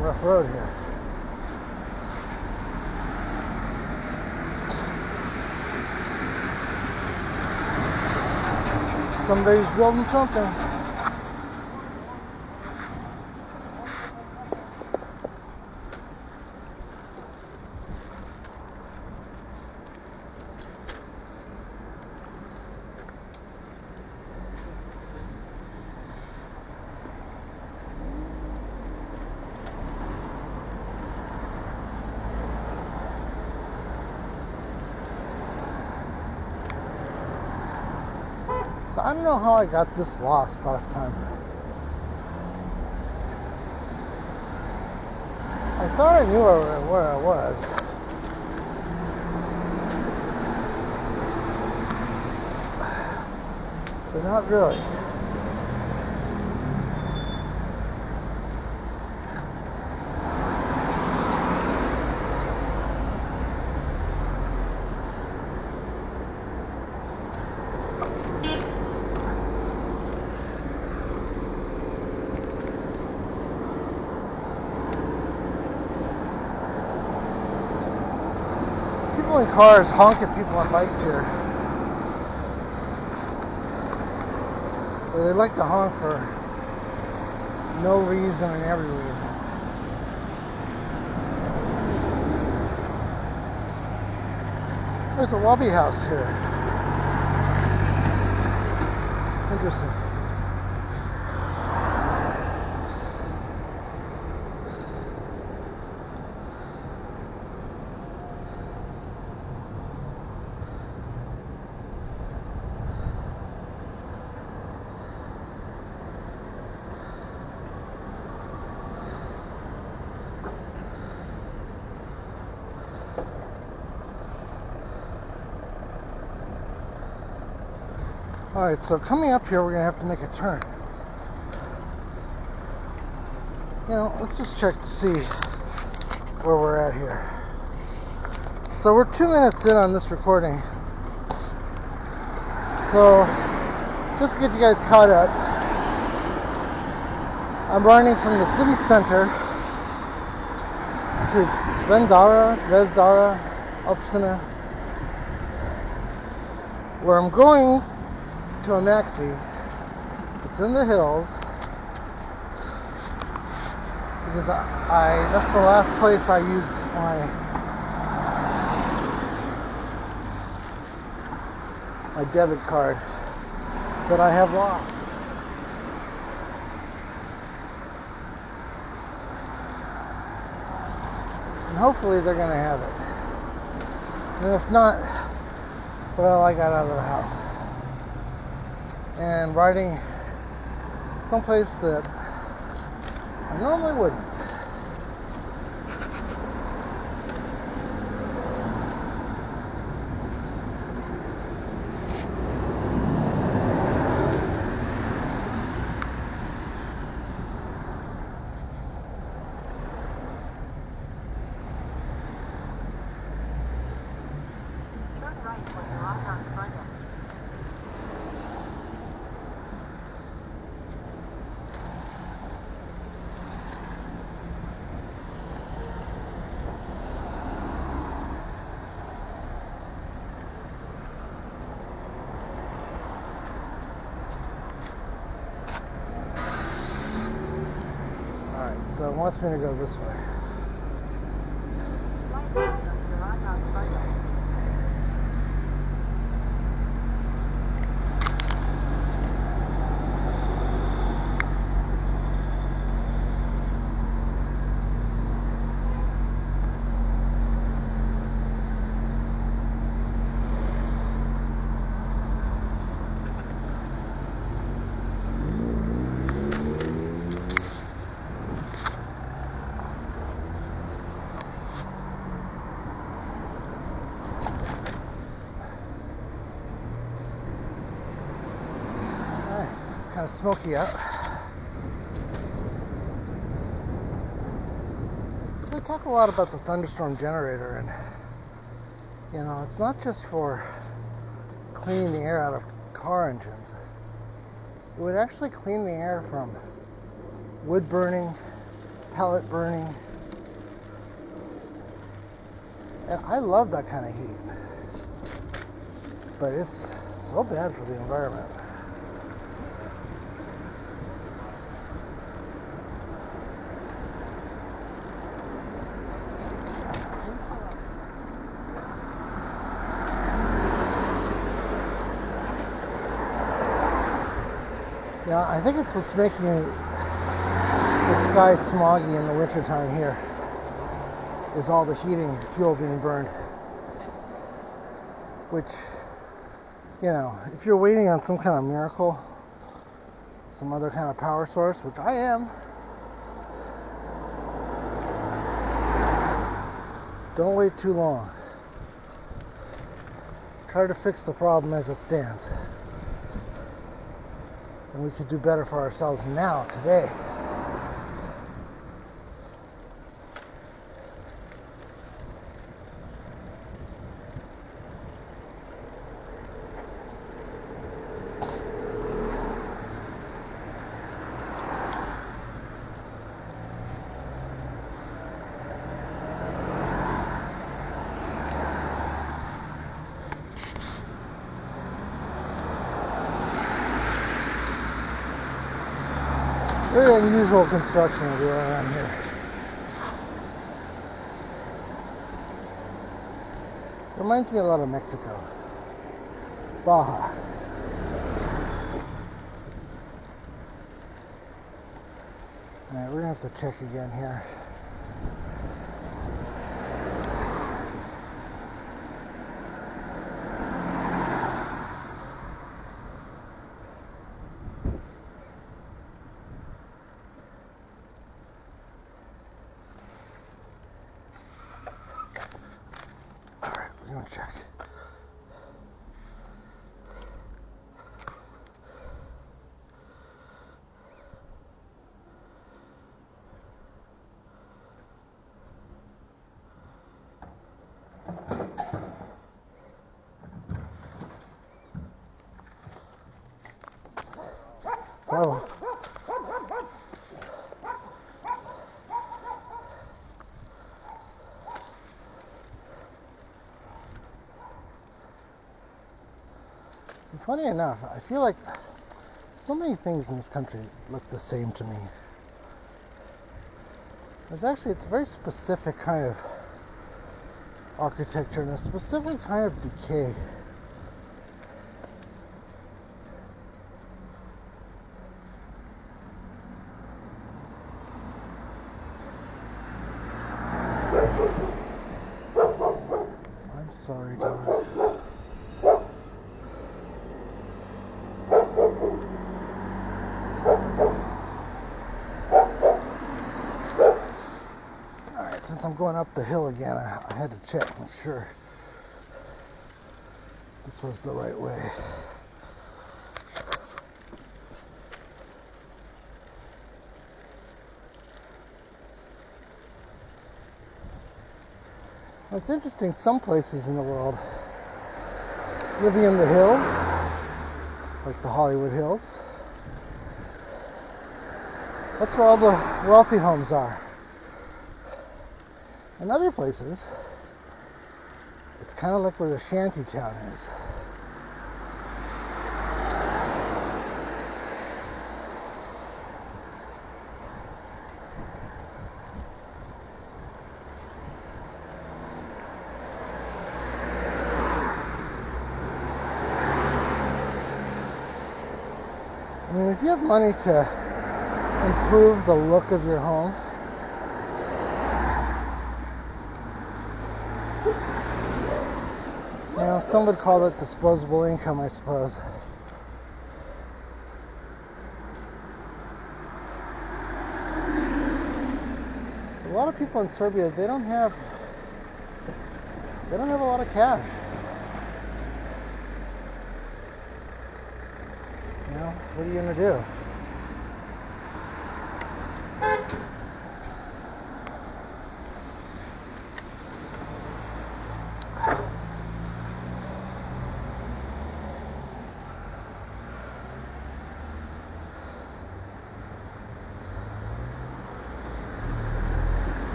rough road here. Somebody's building something. So I don't know how I got this lost last time. I thought I knew where I was. But not really. People in cars honk at people on bikes here. Or they like to honk for no reason and every reason. There's a Wabi house here. Interesting. Alright, so coming up here, we're going to have to make a turn. You know, let's just check to see where we're at here. So we're 2 minutes in on this recording. So, just to get you guys caught up, I'm running from the city center to Zvezdara, Opština, where I'm going to a maxi. It's in the hills because that's the last place I used my debit card that I have lost. And hopefully they're gonna have it. And if not, well, I got out of the house and riding someplace that I normally wouldn't. Turn right for the Rotterdam project. So it wants me to go this way. Slight right onto the Rotterdam project. Kind of smoky out. So I talk a lot about the thunderstorm generator, and you know, it's not just for cleaning the air out of car engines. It would actually clean the air from wood burning pellet burning. And I love that kind of heat. But it's so bad for the environment. Yeah, I think it's what's making the sky smoggy in the wintertime here, is all the heating fuel being burned. Which, you know, if you're waiting on some kind of miracle, some other kind of power source, which I am, don't wait too long. Try to fix the problem as it stands. And we could do better for ourselves now, today. Very unusual construction everywhere around here. Reminds me a lot of Mexico. Baja. Alright, we're gonna have to check again here. Alright, we're gonna check. Oh. So funny enough, I feel like so many things in this country look the same to me. It's a very specific kind of architecture and a specific kind of decay. I'm sorry, dog. Alright, since I'm going up the hill again, I had to check, make sure this was the right way. Well, it's interesting, some places in the world, living in the hills, like the Hollywood Hills, that's where all the wealthy homes are. In other places, it's kind of like where the shanty town is. I mean, if you have money to improve the look of your home, you know, some would call it disposable income, I suppose. A lot of people in Serbia, they don't have a lot of cash. You know, what are you gonna do?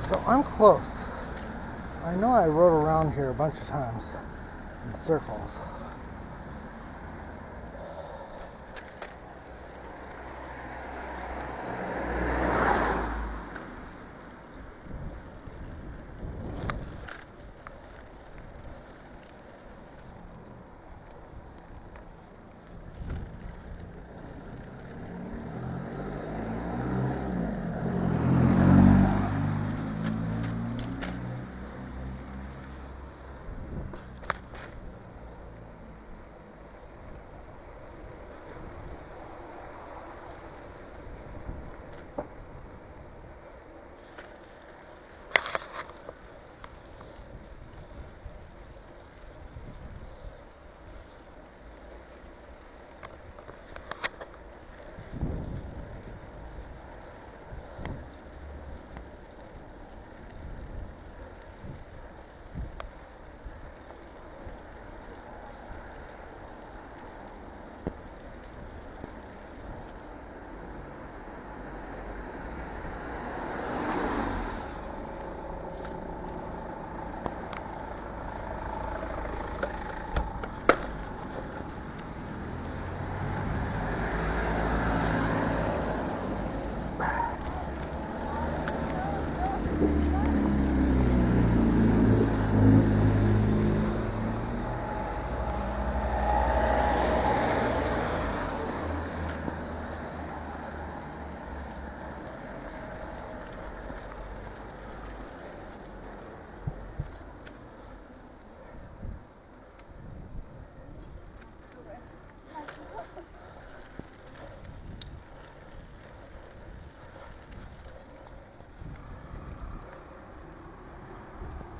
So I'm close. I know I rode around here a bunch of times in circles.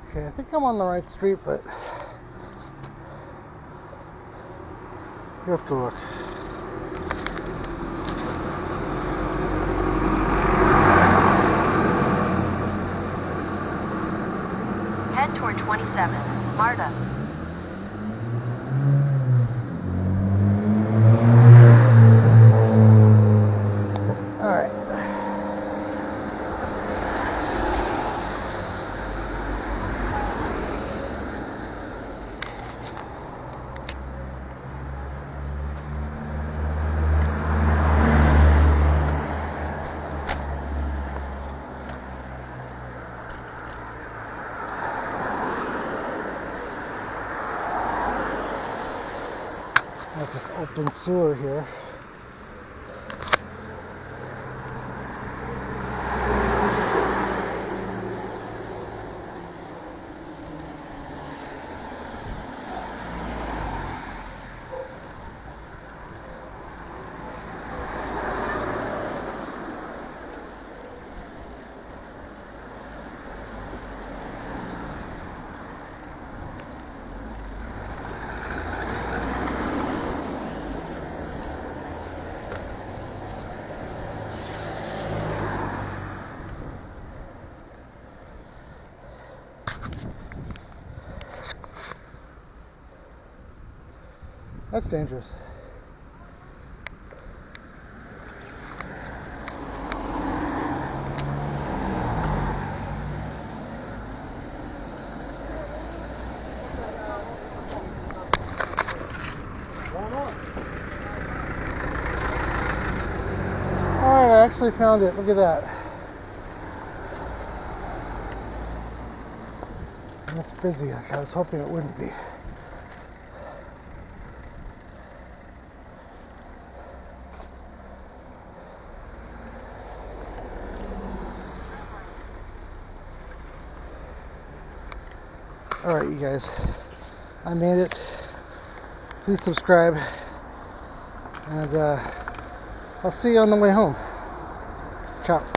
Okay, I think I'm on the right street, but you have to look. Head toward 27, Marta. Alright. Got this open sewer here. That's dangerous. Alright, I actually found it. Look at that. And it's busy. Like I was hoping it wouldn't be. Alright, you guys. I made it. Please subscribe. And I'll see you on the way home. Ciao.